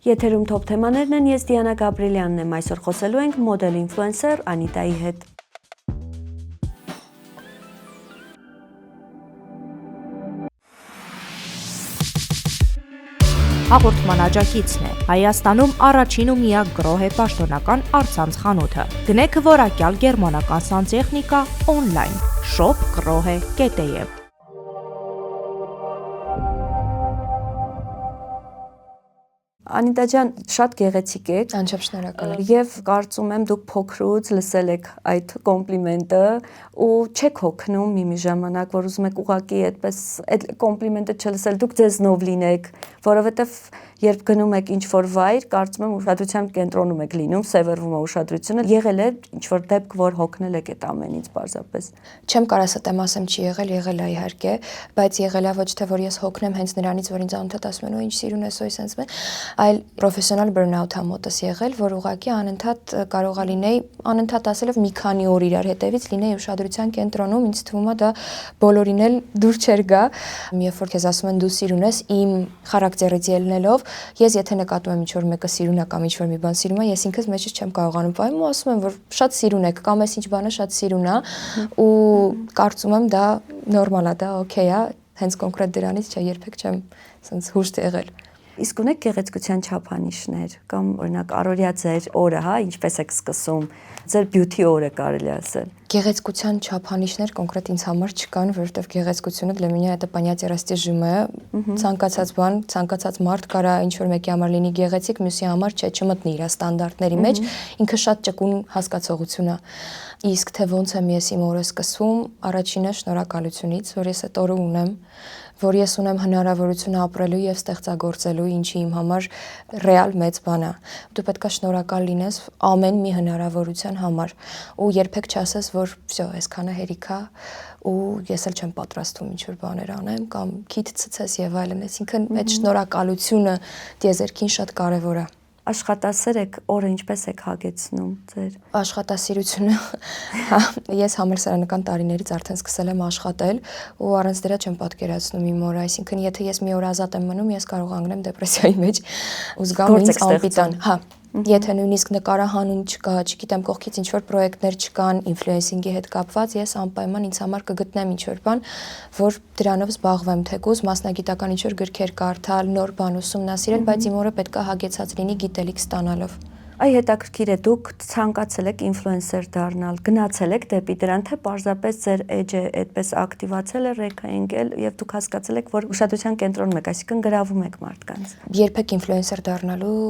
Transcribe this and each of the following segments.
Եթերում թոփ թեմաներն են, ես Դիանա Գաբրիելյանն եմ, այսօր խոսելու ենք մոդել ինֆլուենսեր Անիտայի հետ։ Հաղորդման աջակիցն է Հայաստանում առաջին ու միակ գրոհե պաշտոնական առցանց խանութը։ Գնեք որակյալ գերմանական սանտեխնիկա օնլայն shop.grohe.am Անիտա ջան, շատ գեղեցիկ եք։ Անչափ շնորհակալ եմ։ Եվ կարծում եմ դուք փոքրուց լսել եք այդ կոմպլիմենտը ու չեք հոգնում մի ժամանակ, որ ուզում եք ուղղակի այդպես այդ կոմպլիմենտը չլսել, դուք ձեզնով լինեք, որովհետև երբ գնում եք ինչ-որ վայր, կարծում եմ ուշադրության կենտրոնում եք լինում, սևեռվում է ուշադրությունը, եղել է ինչ-որ դեպք, որ հոգնել եք այդ ամենից պարզապես։ Չեմ կարող ասեմ չի եղել է իհարկե, բայց եղել է ոչ թե որ ես հոգնեմ հենց նրանից, որ ինձ անընդհատ ասում են, ինչ սիրուն ես, սենց մեն, այլ պրոֆեսիոնալ բըրնաութ մոտս եղել, որ ուղղակի անընդհատ կարող է լինեի, անընդհատ ասելով մի քանի օր իրար հետևից լինեի ուշադրության կենտրոնում, ինձ թվում է դա բոլորին էլ դուր չեր գա, երբ որ քեզ ասում են դու սիրուն ես, իմ խարակտերից ելնելով, ես եթե նկատում եմ ինչ-որ մեկը սիրուն է կամ ինչ-որ մի բան սիրում է, ես ինքս մեջից չեմ կարողանում պահեմ ու ասում եմ, որ շատ սիրուն եք կամ այս ինչ բանը շատ սիրուն է ու կարծում եմ դա նորմալ է, դա օքեյ է, հենց կոնկրետ դրանից չէ, երբեք չեմ սենց հուշտ եղել։ Իսկ ունեք գեղեցկության չափանիշներ կամ օրինակ առօրյա ձեր օրը, հա, ինչպես եք սկսում, ձեր բյութի օրը կարելի ասել։ Գեղեցկության չափանիշներ կոնկրետ ինձ համար չկան, որովհետև գեղեցկությունը для меня это понятие растяжимое, ցանկացած բան, ցանկացած մարդ կարա ինչ-որ մեկի համար լինի գեղեցիկ, մյուսի համար չէ, չմտնի իր ստանդարտների մեջ, ինքը շատ ճկուն հասկացողություն է։ Իսկ թե ոնց եմ ես իմ օրը սկսում, առաջինը շնորհակալությունից, որ ես այդ օրը ունեմ, որ ես ունեմ հնարավորություն ապրելու եւ ստեղծագործելու, ինչի իմ համար ռեալ մեծ բան է։ Դու պետք է շնորհակալ լինես ամեն մի հնարավորության համար ու երբեք չասես, որ վсё, այսքանը հերիք է ու ես էլ չեմ պատրաստվում ինչ-որ բաներ անեմ կամ քիթ ցցես եւ այլն, այսինքն այդ շնորհակալությունը դիեզերքին շատ կարեւոր է։ Աշխատասեր եք, օրը ինչպես եք հագեցնում ձեր։ Աշխատասիրությունը, հա, ես համալսարանական տարիներից արդեն սկսել եմ աշխատել ու առանց դրա չեմ պատկերացնում իմ օրը, այսինքն եթե ես մի օր ազատ եմ մնում, ես կարող անգնեմ դեպրեսիայի մեջ ու զգամ ինձ անպիտան, հա։ Եթե նույնիսկ նկարահանում չկա, չգիտեմ, կողքից ինչ-որ պրոյեկտներ չկան ինֆլուենսինգի հետ կապված, ես անպայման ինձ համար կգտնեմ ինչ-որ բան, որ դրանով զբաղվեմ, թեկուզ մասնագիտական ինչ-որ գրքեր կարդալ, նոր բան ուսումնասիրել, բայց իմ օրը պետք է հագեցած լինի գիտելիք ստանալով։ Այ հետաքրքիր է, դուք ցանկացել եք ինֆլուենսեր դառնալ, գնացել եք դեպի դրան, թե պարզապես ձեր էջը այդպես ակտիվացել է, ռեքա ընկել եւ դուք հասկացել եք, որ ուշադրության կենտրոնում եք, այսինքն գրավում եք մարդկանց։ Երբեք ինֆլուենսեր դառնալու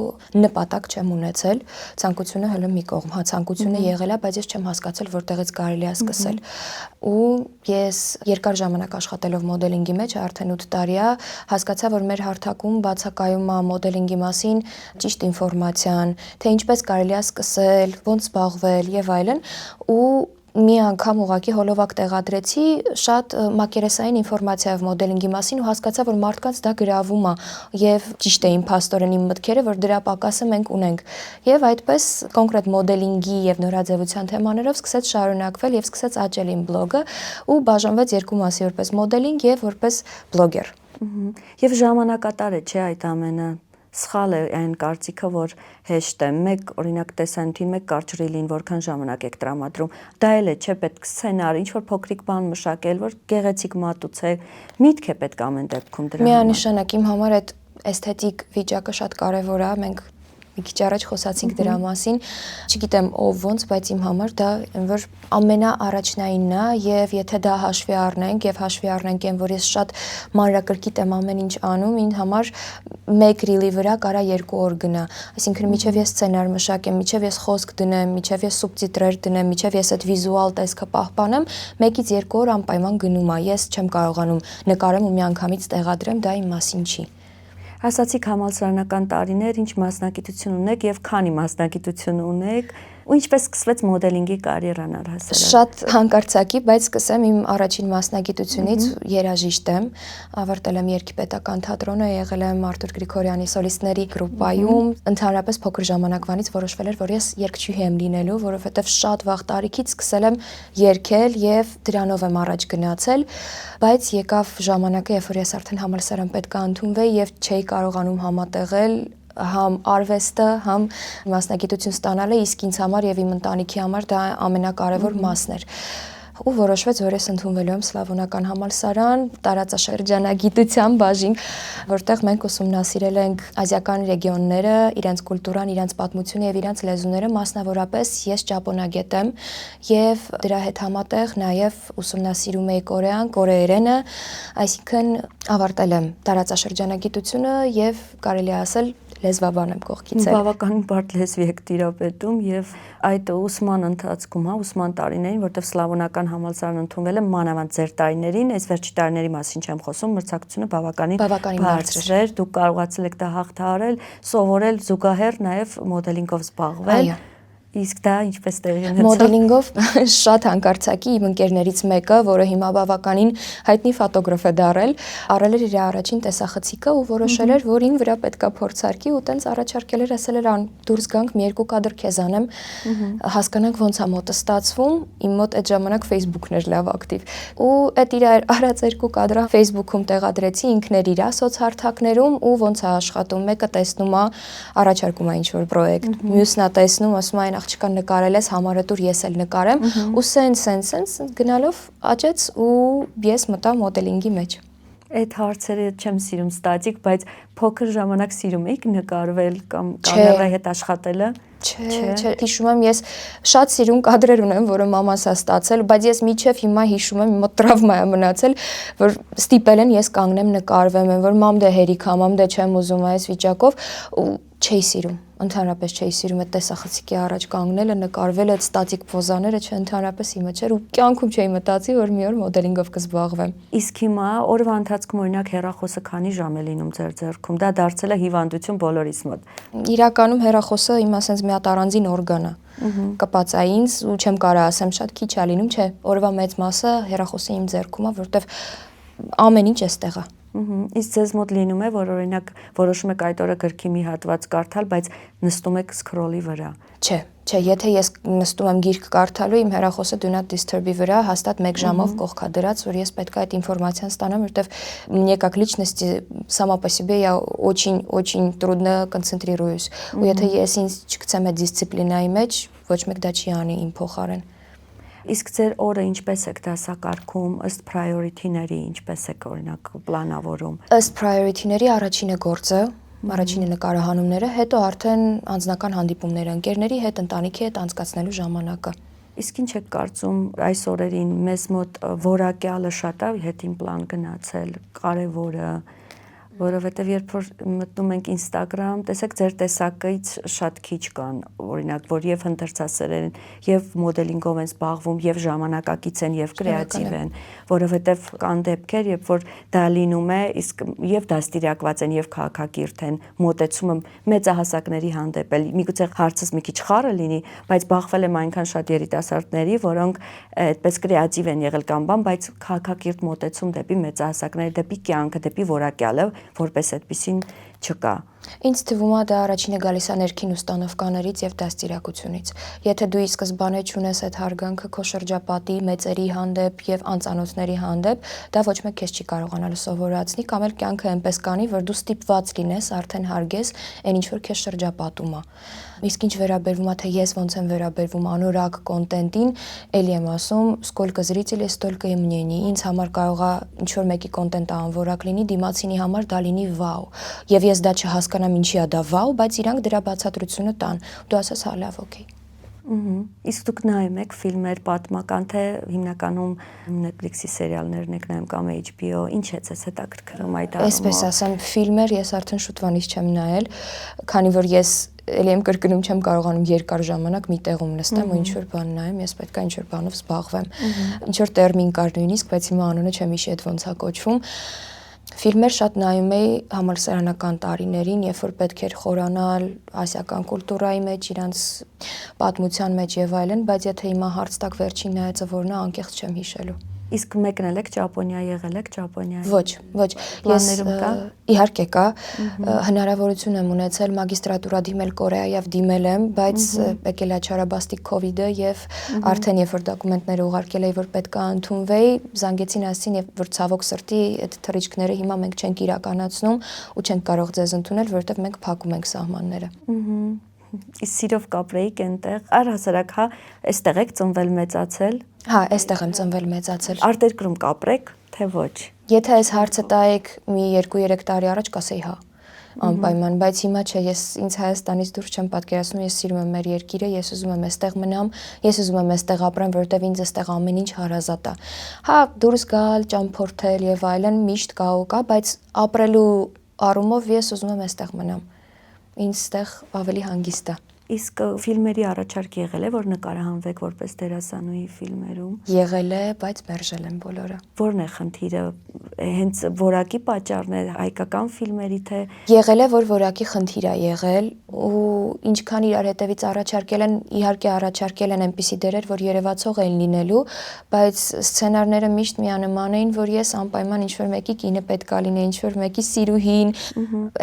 նպատակ չեմ ունեցել, ցանկությունը հələ մի կողմ, հա, ցանկությունը եղել է, բայց ես չեմ հասկացել, որտեղից կարելի է սկսել։ Ու ես երկար ժամանակ աշխատելով մոդելինգի մեջ, արդեն 8 տարի է, հասկացա, որ մեր հարթակում բացակայում է մոդելինգի մասին ճիշտ ինֆորմացիան, թե ինչպես կարելի է սկսել, ոնց զբաղվել եւ այլն ու մի անգամ ուղղակի հոլովակ տեղադրեցի շատ մակերեսային ինֆորմացիայով մոդելինգի մասին ու հասկացա, որ մարդկանց դա գրավում է եւ ճիշտ էին փաստորեն իմ մտքերը, որ դրա պակասը մենք ունենք։ Եվ այդպես կոնկրետ մոդելինգի եւ նորաձևության թեմաներով սկսեց շարունակվել եւ սկսեց աճել իմ բլոգը ու բաժանվեց երկու մասի՝ որպես մոդելինգ եւ որպես բլոգեր։ Եվ ժամանակատար է, չէ՞ այդ ամենը։ Սխալ է այն կարծիքը, որ հեշտ է, մեկ օրինակ տեսանյութին, մեկ կարճ ռիլին որքան ժամանակ եք տրամադրում, դա էլ է, չէ, պետք սցենար, ինչ-որ փոքրիկ բան մշակել, որ գեղեցիկ մատուցել, միտք է պետք ամեն դեպքում դրա համար։ Միանշանակ իմ համար այդ էսթետիկ վիճակը շատ կարևոր է, մենք մի քիչ առաջ խոսացինք դրա մասին, չգիտեմ ով ոնց, բայց իմ համար դա որ ամենաառաջնայինն է եւ եթե դա հաշվի առնենք եւ հաշվի առնենք այն, որ ես շատ մանրակրկիտ եմ ամեն ինչ անում, ինձ համար մեկ ռիլի վրա կարա 2 օր գնա, այսինքն միջև ես սցենար մշակեմ, միջև ես խոսք դնեմ, միջև ես սուբտիտրեր դնեմ, միջև ես այդ վիզուալ տեսքը պահպանեմ, 1-ից 2 օր անպայման գնում է, ես չեմ կարողանում նկարեմ ու միանգամից տեղադրեմ, դա իմ մասին չի։ Ասացիք համալսարանական տարիներ, ինչ մասնագիտություն ունեք եւ քանի մասնագիտություն ունեք ու ինչպես սկսվեց մոդելինգի կարիերան առհասարակ։ Շատ հանկարծակի, բայց սկսեմ իմ առաջին մասնագիտությունից, երաժիշտ եմ, ավարտել եմ Երգիպետական թատրոնը, եղել եմ Արտուր Գրիգորյանի սոլիստների գրուպայում, ընդհանրապես փոքր ժամանակվանից որոշվել էր, որ ես երգչուհի եմ լինելու, որովհետեւ շատ վաղ տարիքից սկսել եմ երգել եւ դրանով եմ առաջ գնացել, բայց եկավ ժամանակը, երբ որ ես արդեն համալսարան պետք է ընդունվեի եւ չէի կարողանում համատեղել համ արվեստը, համ մասնագիտություն ստանալը իսկ ինձ համար եւ իմ ընտանիքի համար դա ամենակարևոր մասն էր։ Ու որոշվեց, որ ես ընդունվելու եմ Սլավոնական համալսարան, տարածաշրջանագիտության բաժին, որտեղ մենք ուսումնասիրել ենք ազիական ռեգիոնները, իրենց կուլտուրան, իրենց պատմությունը եւ իրենց լեզուները, մասնավորապես ես ճապոնագետ եմ եւ դրա հետ համատեղ նաեւ ուսումնասիրում էի կորեան, կորեերենը, այսինքն ավարտել եմ տարածաշրջանագիտությունը եւ կարելի է ասել լեզվաբան եմ կողքից էլ։ Բավականին բարդ լեզվի եք տիրապետում եւ այդ ուսման ընթացքում, ուսման տարիներին, որտեղ Սլավոնական համալսարան ընդունվել եմ մանավանդ ձեր տարիներին, այս վերջի տարիների մասին չեմ խոսում, մրցակցությունը բավականին բարձր էր, դուք կարողացել եք դա հաղթահարել, սովորել զուգահեռ նաեւ մոդելինգով զբաղվել։ Այո։ Իսկ դա ինչպես տեղի ունեցավ։ Մոդելինգով շատ հանկարծակի իմ ընկերներից մեկը, որը հիմա բավականին հայտնի ֆոտոգրաֆ է դառել, առել էր իր առաջին տեսախցիկը ու որոշել էր, որ ին վրա պետքա փորձարկի ու տենց առաջարկել էր, ասել էր, դուրս գանք, մի երկու կադր քեզ անեմ, հասկանանք ոնց է մոտը ստացվում։ Իմ մոտ այդ ժամանակ Facebook-ն էր լավ ակտիվ։ Ու այդ իր արած երկու կադրը Facebook-ում տեղադրեցի ինքներ իրա սոցհարթակներում ու ոնց է աշխատում։ Մեկը տեսնում է, առաջարկում է ինչ-որ պրոյեկտ, մյուսն է տեսնում, ասում է աղջկան նկարել ես, համարը տուր, ես էլ նկարեմ, ու սենց գնալով աճեց ու ես մտա մոդելինգի մեջ։ Այդ հարցերը չեմ սիրում ստատիկ, բայց փոքր ժամանակ սիրում եք նկարվել կամ կամերայի հետ աշխատելը։ Չէ, հիշում եմ, ես շատ սիրուն կադրեր ունեմ, որը մամաս է ստացել, բայց ես միջև հիմա հիշում եմ, իմ տրավմա է մնացել, որ ստիպել են ես կանգնեմ նկարվեմ, որ մամ դե հերիք ա, մամ դե չեմ ուզում այս վիճակով, ու չէի սիրում, ընդհանրապես չէի սիրում այդ տեսախցիկի առաջ կանգնելը, նկարվել այդ ստատիկ պոզաները, ընդհանրապես իմը չէր ու կյանքում չէի մտածի, որ մի օր մոդելինգով կզբաղվեմ։ Իսկ հիմա օրվա ընթացքում օրինակ հեռախոսը քանի ժամ է լինում ձեր ձեռքում։ Դա դարձել է հիվանդություն բոլորիս մոտ։ Իրականում հեռախոսը իմ ասենց մի հատ առանձին օրգան է։ Կպած է ինձ ու չեմ կարող ասեմ շատ քիչ է լինում, չէ, օրվա մեծ մասը հեռախոսը իմ ձեռքում է, որտեվ ամեն ինչ էստեղ է։ Իսկ ձեզ մոտ լինում է, որ օրինակ որոշում եք այդ օրը գրքի մի հատված կարդալ, բայց նստում եք սկրոլի վրա։ Չէ, եթե ես նստում եմ գիրք կարդալու, իմ հեռախոսը do not disturb-ի վրա հաստատ 1 ժամով կողքա դրած, որ ես պետք է այդ ինֆորմացիան ստանամ, որտեվ мне как личности сама по себе я очень трудно концентрируюсь։ Ու եթե ես ինձ չգցեմ այդ դիսցիպլինայի մեջ, ոչ մեկ դա չի անի իմ փոխարեն։ Իսկ ձեր օրը ինչպես եք դասակարգում, ըստ priority-ների, ինչպես եք օրինակ պլանավորում։ Ըստ priority-ների առաջինը գործը, առաջինը նկարահանումները, հետո արդեն անձնական հանդիպումները ընկերների հետ, ընտանիքի հետ անցկացնելու ժամանակը։ Իսկ ինչ եք կարծում այս օրերին մեզ մոտ որակյալը շատ է հետին պլան գնացել, կարևորը, որովհետև երբ որ մտնում ենք Instagram, տեսեք ձեր տեսակից շատ քիչ կան, օրինակ, որ եւ հնդրծասերեն, եւ մոդելինգով են զբաղվում, եւ ժամանակակից են, եւ կրեատիվ են, որովհետև կան դեպքեր, երբ որ դա լինում է, իսկ եւ դաստիարակված են, եւ քաղաքակիրթ են, մոտեցումը մեծահասակների հանդեպ էլ, միգուցե հարցս մի քիչ խառը լինի, բայց բախվել եմ այնքան շատ երիտասարդների, որոնք այդպես կրեատիվ են եղել կամ բան, բայց քաղաքակիրթ մոտեցում դեպի մեծահասակների, դեպի կյանքը, դեպի որակյալը որպես այդպեսին չկա։ Ինձ թվում է դա առաջինը գալիս է ներքին ուստանովկաներից եւ դաստիարակությունից։ Եթե դու ի սկզբանե չունես այդ հարգանքը քո շրջապատի, մեծերի հանդեպ եւ անծանոթների հանդեպ, դա ոչ մեկ քեզ չի կարողանալ սովորացնի կամ էլ կյանքը այնպես կանի, որ դու ստիպված լինես արդեն հարգես այն ինչ որ քեզ շրջապատում է։ Իսկ ինչ վերաբերվում է թե ես ոնց եմ վերաբերվում անորակ կոնտենտին, ելի եմ ասում, сколько зрителей, столько и мнений։ Ինձ համար կարող է ինչ որ մեկի կոնտենտը անորակ լինի, դիմացինի համար դա լինի վաու։ Եվ ես դա չհասկանամ ինչի է դա վաու, բայց իրանք դրա բացատրությունը տան։ Դու ասես հա լավ, օքեյ։ Իսկ դուք նայում եք ֆիլմեր, պատմական, թե հիմնականում Netflix-ի սերիալներն եք նայում կամ HBO, ինչ է ձեզ հետաքրքրում այդ առումով։ Այսպես ասեմ, ֆիլմեր ես արդեն շուտվանից չեմ նայել, քանի որ ես էլի եմ կրկնում չեմ կարողանում երկար ժամանակ մի տեղում նստեմ ու ինչ որ բան նայեմ, ես պետք է ինչ որ բանով զբաղվեմ։ Ինչ որ տերմին կար նույնիսկ, բայց հիմա անունը չեմ հիշի այդ ոնց է կոչվում։ Ֆիլմեր շատ նայում էի համալսարանական տարիներին, երբ որ պետք էր խորանալ ասիական կուլտուրայի մեջ, իրանց պատմության մեջ եւ այլն, բայց եթե հիմա հարց տակ վերջին նայածը որն է, անկեղծ չեմ հիշելու։ Իսկ մեկն էլ եք Ճապոնիա եղել եք Ճապոնիա։ Ոչ, Պլաններում կա։ Իհարկե կա, հնարավորություն եմ ունեցել մագիստրատուրա դիմել Կորեայով դիմել եմ, բայց եկել է չարաբաստիկ Քովիդը եւ արդեն երբ որ դոկումենտները ուղարկել էի, որ պետք է ընդունվեի, զանգեցին ասին, որ ցավոք սրտի այդ թռիչքները հիմա մենք չենք իրականացնում ու չենք կարող ձեզ ընդունել, որովհետեւ մենք փակում ենք սահմանները։ Իսկ սիրով կապրեիք այնտեղ, առհասարակ, հա, այստեղ եք ծնվել մեծացել։ Հա, այստեղ եմ ծնվել մեծացել։ Արտերկրում կապրեք, թե ոչ։ Եթե այս հարցը տայեք մի 2-3 տարի առաջ կասեի հա, անպայման, բայց հիմա չէ, ես ինձ Հայաստանից դուրս չեմ պատկերացնում, ես սիրում եմ մեր երկիրը, ես ուզում եմ այստեղ մնամ, ես ուզում եմ այստեղ ապրեմ, որովհետև ինձ այստեղ ամեն ինչ հարազատ է։ Հա, դուրս գալ, ճամփորդել եւ այլն միշտ կա ու կա, բայց ապրելու առումով ես ուզում եմ այստեղ մնամ։ Ինձ այստեղ ավելի հանգիստ է։ Իսկ ֆիլմերի առաջարկ եղել է, որ նկարահանվեք որպես դերասանուհի ֆիլմերում։ Եղել է, բայց մերժել են բոլորը։ Որն է խնդիրը, հենց որակի պատճառն է, հայկական ֆիլմերի թե։ Եղել է, որ որակի խնդիր է եղել ու ինչքան իրար հետևից առաջարկել են, իհարկե առաջարկել են այնպիսի դերեր, որ երևացող են լինելու, բայց սցենարները միշտ միանման էին, որ ես անպայման ինչ-որ մեկի կինը պետք է լինի, ինչ-որ մեկի սիրուհին,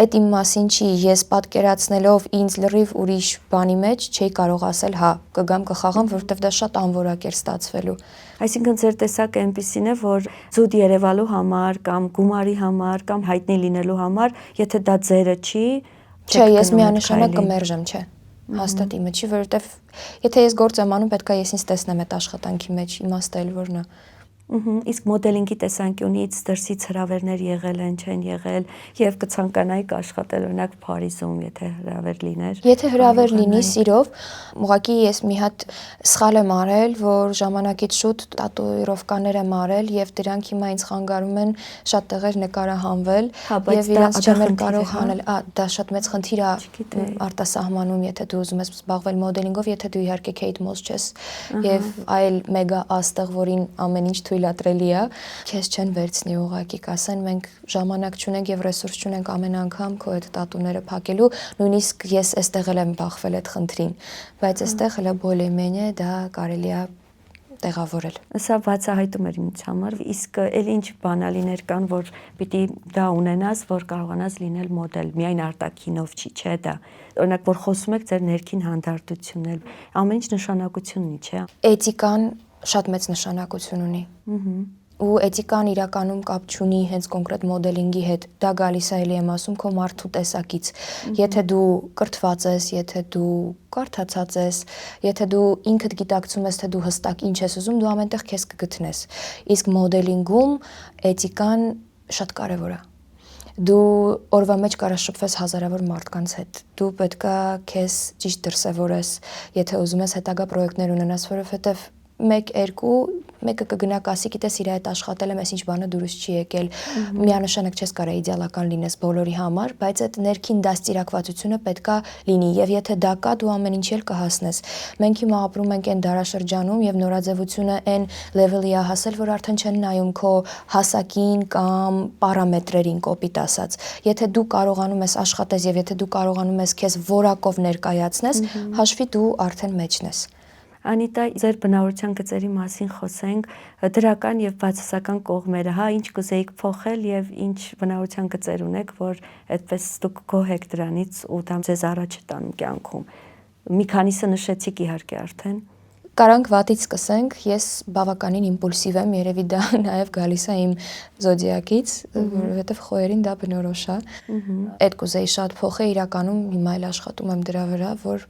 այդ իմ մասին չի, ես պատկերացնելով ինձ լրիվ ուրիշ բանի մեջ չէի կարող ասել հա, կգամ կխաղամ, որովհետև դա շատ անորակ էր ստացվելու։ Այսինքն ձեր տեսակը այնպիսին է, որ զուտ երևալու համար կամ գումարի համար կամ հայտնի լինելու համար, եթե դա ձերը չի, չէ, ես միանշանակ կմերժեմ, չէ։ Հաստատ իմը չի, որովհետև եթե ես գործ եմ անում, պետք է ես ինձ տեսնեմ այդ աշխատանքի մեջ, իմաստը էլ որն է։ Իսկ մոդելինգի տեսանկյունից դրսից հրավերներ եղել են, չեն եղել եւ կցանկանայիք աշխատել օրինակ Փարիզում, եթե հրավեր լիներ։ Եթե հրավեր լինի սիրով, ուղղակի ես մի հատ սխալ եմ արել, որ ժամանակից շուտ տատուիրովկաներ եմ արել եւ դրանք հիմա ինձ խանգարում են շատ տեղեր նկարահանվել եւ իրանց չեմ կարող հանել։ Դա շատ մեծ խնդիր է արտասահմանում, եթե դու ուզում ես զբաղվել մոդելինգով, եթե դու իհարկե Kate Moss չես եւ այլ մեգա աստղ, որին ամեն ինչ թույլատրելի է, քեզ չեն վերցնի ուղղակի, կասեն մենք ժամանակ չունենք եւ ռեսուրս չունենք ամեն անգամ քո այդ տատուները փակելու, նույնիսկ ես այստեղ էլ եմ բախվել այդ խնդրին, բայց այստեղ հələ բոլեմենը դա կարելի է տեղավորել։ Սա բացահայտում էր ինձ համար, իսկ էլ ինչ բանալիներ կան, որ պիտի դա ունենաս, որ կարողանաս լինել մոդել, միայն արտաքինով չի, չէ՞ դա։ Օրինակ, որ խոսում եք ձեր ներքին հանդարտությունն էլ, ամեն ինչ նշանակություն ունի, չէ՞։ Էթիկան շատ մեծ նշանակություն ունի։ Ու էթիկան իրականում կապ չունի հենց կոնկրետ մոդելինգի հետ։ Դա գալիս է, ելի եմ ասում, քո մարդու տեսակից։ Եթե դու կրթված ես, եթե դու կարդացած ես, եթե դու ինքդ գիտակցում ես, թե դու հստակ ինչ ես ուզում, դու ամենտեղ քեզ կգտնես։ Իսկ մոդելինգում էթիկան շատ կարևոր է։ Դու օրվա մեջ կարաս շփվես հազարավոր մարդկանց հետ։ Դու պետքա քեզ ճիշտ դրսևորես, եթե ուզում ես հետագա պրոյեկտներ ունենաս, որովհետև 1-2 մեկը կգնա կասի, գիտես իր հետ աշխատել եմ, այս ինչ բանը դուրս չի եկել։ Միանշանակ չես կարող իդեալական լինես բոլորի համար, բայց այդ ներքին դաստիարակվածությունը պետքա լինի, եւ եթե դա կա, դու ամեն ինչի էլ կհասնես։ Մենք հիմա ապրում ենք այն դարաշրջանում եւ նորաձևությունը այն level-ի է հասել, որ արդեն չեն նայում քո հասակին կամ պարամետրերին, կոպիտ ասած։ Եթե դու կարողանում ես աշխատես եւ եթե դու կարողանում ես քեզ որակով ներկայացնես, հաշվի դու արդեն մեջն ես։ Անիտա, ձեր բնավորության գծերի մասին խոսենք, դրական եւ բացասական կողմերը, հա, ինչ կուզեիք փոխել եւ ինչ բնավորության գծեր ունեք, որ այդպես դուք գոհ եք դրանից ու դա ձեզ առաջ է տանում կյանքում։ Մի քանիսը նշեցիք իհարկե արդեն։ Կարանք վատից սկսենք, ես բավականին իմպուլսիվ եմ, երևի դա նաև գալիս է իմ զոդիակից, որովհետև խոյերին դա բնորոշ է։ Այդ կուզեի շատ փոխել, իրականում հիմա էլ աշխատում եմ դրա վրա, որ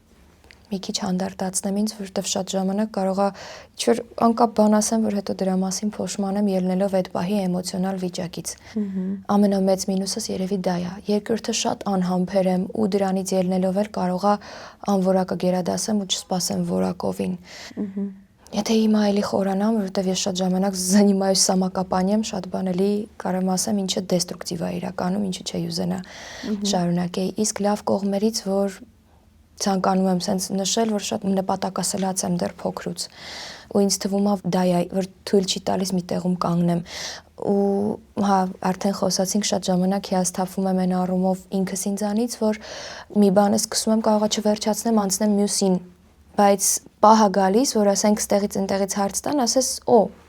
մի քիչ հանդարտացնեմ ինձ, որովհետև շատ ժամանակ կարող է ինչ-որ անկապ բան ասեմ, որ հետո դրա մասին փոշմանեմ ելնելով այդ պահի էմոցիոնալ վիճակից։ Ամենամեծ մինուսս երևի դա է։ Երկրորդը շատ անհամբեր եմ ու դրանից ելնելով էլ կարող է անորակը գերադասեմ ու չսպասեմ որակովին։ Եթե հիմա էլի խորանամ, որովհետև ես շատ ժամանակ занимаюсь самокопанием, շատ բան էլի կարամ ասեմ, ինչը դեստրուկտիվ է իրականում, ինչը չի ուզենա շարունակեի։ Իսկ լավ կողմերից, որ ցանկանում եմ սենց նշել, որ շատ նպատակասլաց եմ դեռ փոքրուց ու ինձ թվում է դա է, որ թույլ չի տալիս մի տեղում կանգնեմ ու հա արդեն խոսացինք շատ ժամանակ հիասթափվում եմ այն առումով ինքս ինձանից, որ մի բանը սկսում եմ կարողա չվերջացնեմ, անցնեմ մյուսին բայց պահա գալիս, որ ասենք ստեղից ընտեղից հարց տան, ասես,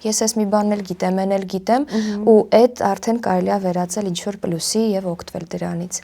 ես այս մի բանն էլ գիտեմ, այն էլ գիտեմ, ու այդ արդեն կարելի է վերածել ինչ-որ պլյուսի եւ օգտվել դրանից։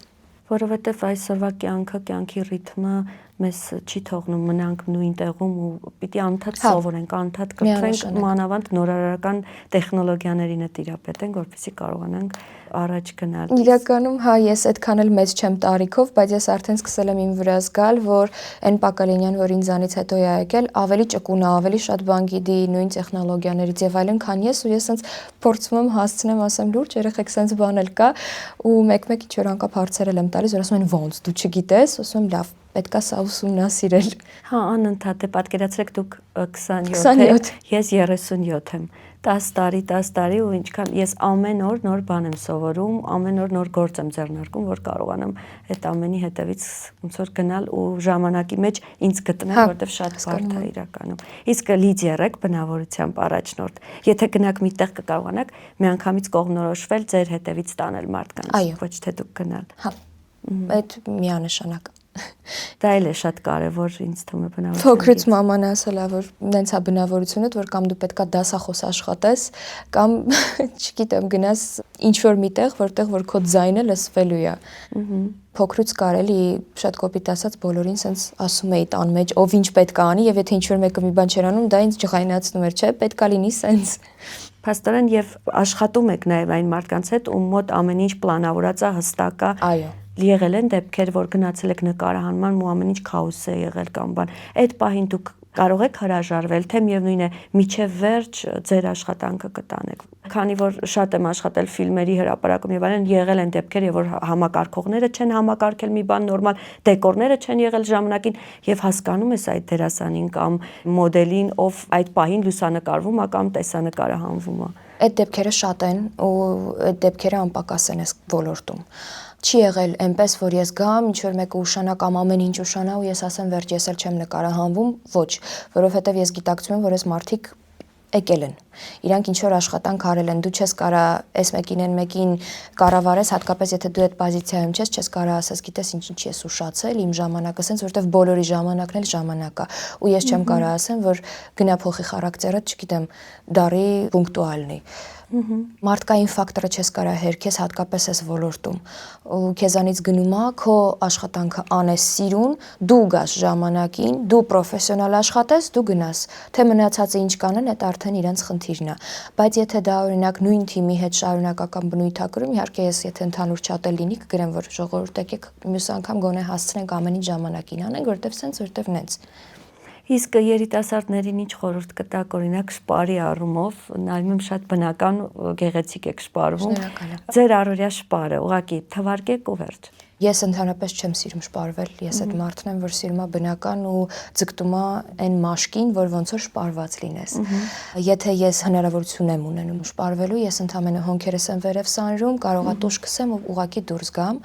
Որովհետեւ այսօրվա կյանքի ռիթմը մեզ չի թողնում մնանք նույն տեղում ու պիտի անդադ սովորենք, անդադ կրթվենք, մանավանդ նորարարական տեխնոլոգիաներին տիրապետենք, որպեսզի կարողանանք առաջ գնալ։ Իրականում, ես այդքան էլ մեծ չեմ տարիքով, բայց ես արդեն սկսել եմ իմ վրա զգալ, որ այն Պակալենյան, որ ինձանից հետո է եկել, ավելի ճկուն է, ավելի շատ բան գիտի նույն տեխնոլոգիաներից եւ այլն, քան ես, ու ես ասենց փորձում եմ հասցնեմ, ասեմ, լուրջ երեխեք, ասենց բան էլ կա, ու մեկ-մեկ ինչ որ անկապ հարցեր եմ տալիս, որ ասում են ոնց դու չգիտես, ասում եմ լավ, պետք է սա ուսումնասիրել։ Անընդհատ է, պատկերացրեք դուք 27, ես 37 եմ։ 10 տարի ու ինչքան ես ամեն օր նոր բան եմ սովորում, ամեն օր նոր գործ եմ ձեռնարկում, որ կարողանամ այդ ամենի հետևից ոնց որ գնալ ու ժամանակի մեջ ինձ գտնել, որտեղ շատ բարդ է իրականում։ Իսկ լիդ եղեք բնավորությամբ առաջնորդ։ Եթե գնաք միտեղ կկարողանաք միանգամից կողմնորոշվել ձեր հետևից տանել մարդկանց, ոչ թե դուք գնալ։ Այդ միանշանակ։ Դա էլ է շատ կարևոր ինձ թվում է բնավորության։ Փոքրուց մաման ասելա, որ նենց է բնավորությունդ, որ կամ դու պետքա դասախոս աշխատես, կամ չգիտեմ, գնաս ինչ որ միտեղ, որտեղ որ քո ձայնը լսվելու է։ Փոքրուց կարելի շատ կոպիտ ասած բոլորին սենց ասում էի տան մեջ, ով ինչ պետք է անի, եւ եթե ինչ որ մեկը մի բան չէր անում, դա ինձ ջղայնացնում էր, չէ՞, պետքա լինի սենց։ Փաստորեն եւ աշխատում եք նաեւ այն մարդկանց հետ, ում մոտ ամեն ինչ պլանավորած է, հստակ է։ Այո։ Եղել են դեպքեր, որ գնացել եք նկարահանման ու ամեն ինչ քաոս է եղել կամ բան։ Այդ պահին դուք կարող եք հրաժարվել, թե միևնույն է միջև վերջ ձեր աշխատանքը կտանեք։ Քանի որ շատ եմ աշխատել ֆիլմերի հրապարակում եւ այլն, եղել են դեպքեր, որ համակարգողները չեն համակարգել մի բան նորմալ, դեկորները չեն եղել ժամանակին եւ հասկանում ես այդ դերասանին կամ մոդելին, ով այդ պահին լուսանկարվում է կամ տեսանկարահանվում է։ Այդ դեպքերը շատ են ու այդ դեպքերը անպակաս են այս ոլորտում։ Չի եղել այնպես, որ ես գամ, ինչ որ մեկը ուշանա կամ ամեն ինչ ուշանա ու ես ասեմ վերջ ես էլ չեմ նկարահանվում, ոչ, որովհետև ես գիտակցում եմ, որ այս մարդիկ եկել են։ Իրանք ինչ որ աշխատանք արել են, դու չես կարա այս մեկին կառավարես, հատկապես եթե դու այդ պոզիցիայում չես կարա ասես, գիտես ինչ ես ուշացել, իմ ժամանակը սենց, որովհետև բոլորի ժամանակն էլ ժամանակ է, ու ես չեմ կարա ասեմ, որ գնա փոխի խարակտերը, չգիտեմ, դարի պունկտուալնի։ Մարդկային ֆակտորը չես կարա հերքես հատկապես այս ոլորտում ու քեզանից գնում է քո աշխատանքը անես սիրուն, դու գաս ժամանակին, դու պրոֆեսիոնալ աշխատես, դու գնաս, թե մնացածը ինչ կանեն, այդ արդեն իրենց խնդիրն է, բայց եթե դա օրինակ նույն թիմի հետ շարունակական բնույթ ա կրում, իհարկե ես եթե ընդհանուր չաթել լինի կգրեմ, որ ժողովուրդ եկեք մյուս անգամ գոնե հասցնենք ամեն ինչ ժամանակին անենք, որտեվ սենց, որտեվ նենց։ Իսկ երիտասարդներին ինչ խորհուրդ կտաք, օրինակ շպարի առումով, նայում եմ շատ բնական, գեղեցիկ եք շպարվում։ Ձեր առօրյա շպարը, ուղղակի թվարկեք ու վերջ։ Ես ընդհանրապես չեմ սիրում շպարվել, ես այդ մարդն եմ, որ սիրում է բնական ու ձգտում է այն մաշկին, որ ոնց որ շպարված լինես։ Եթե ես հնարավորություն եմ ունենում շպարվելու, ես ընդամենը հոնքերս եմ վերև սանրում, կարող է տուշ քսեմ ու ուղղակի դուրս գամ։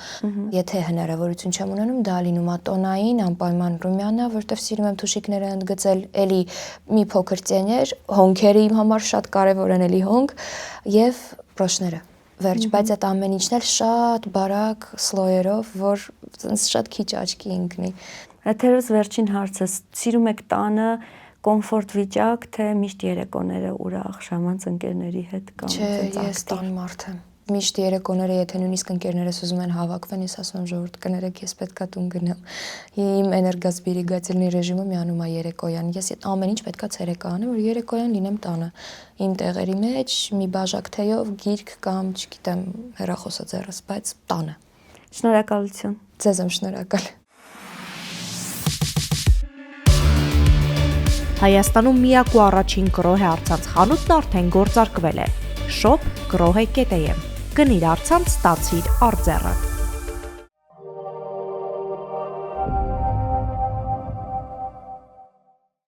Եթե հնարավորություն չեմ ունենում, դա լինում է տոնային, անպայման ռումյանա, որտեվ սիրում եմ թուշիկները ընդգծել, էլի մի փոքր ծեներ, հոնքերը իմ համար շատ կարևոր են, էլի հոնք եւ բրոշները։ Վերջ, բայց այդ ամեն ինչն էլ շատ բարակ սլոյերով, որ շատ քիչ աչքի ընկնի։ Թերևս վերջին հարցը, սիրում եք տանը կոմֆորտ վիճակ, թե միշտ երեկոները ուրախ ժամանց ընկերների հետ կամ Չէ, ես տան մարդ եմ։ Միշտ երեկոները, եթե նույնիսկ ընկերներս ուզում են հավաքվեն, ես ասում եմ ժողովուրդ կներեք, ես պետքա տուն գնամ։ Իմ էներգասբերիգательный ռեժիմը միանում է երեկոյան։ Ես ամեն ինչ պետքա ցերեկա անեմ, որ երեկոյան լինեմ տանը։ Իմ տեղերի մեջ մի բաժակ թեյով, գիրք կամ, չգիտեմ, հեռախոսը ձեռս, բայց տանը։ Շնորհակալություն։ Ձեզ եմ շնորհակալ։ Հայաստանում միակ ու առաջին գրոհե առցանց խանութն արդեն գործարկվել է։ Shop.grohe.am Գնիր առցանց, ստացիր արձեռը։